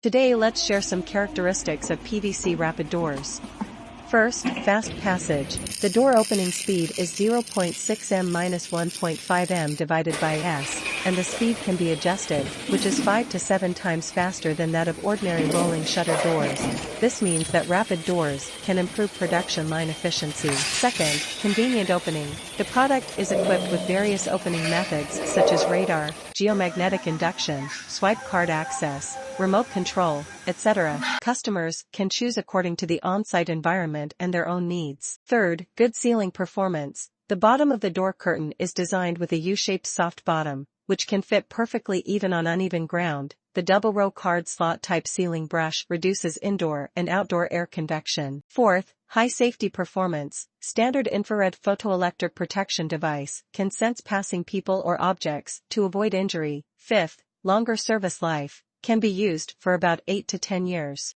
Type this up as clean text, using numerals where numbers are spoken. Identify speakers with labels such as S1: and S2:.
S1: Today let's share some characteristics of PVC rapid doors. First, fast passage. The door opening speed is 0.6 m-1.5 m divided by s, and the speed can be adjusted, which is 5 to 7 times faster than that of ordinary rolling shutter doors. This means that rapid doors can improve production line efficiency. Second, convenient opening. The product is equipped with various opening methods such as radar, geomagnetic induction, swipe card access, remote control, etc. Customers can choose according to the on-site environment and their own needs. Third, good sealing performance. The bottom of the door curtain is designed with a U-shaped soft bottom, which can fit perfectly even on uneven ground. The double-row card slot type sealing brush reduces indoor and outdoor air convection. Fourth, high safety performance. Standard infrared photoelectric protection device can sense passing people or objects to avoid injury. Fifth, longer service life. Can be used for about 8 to 10 years.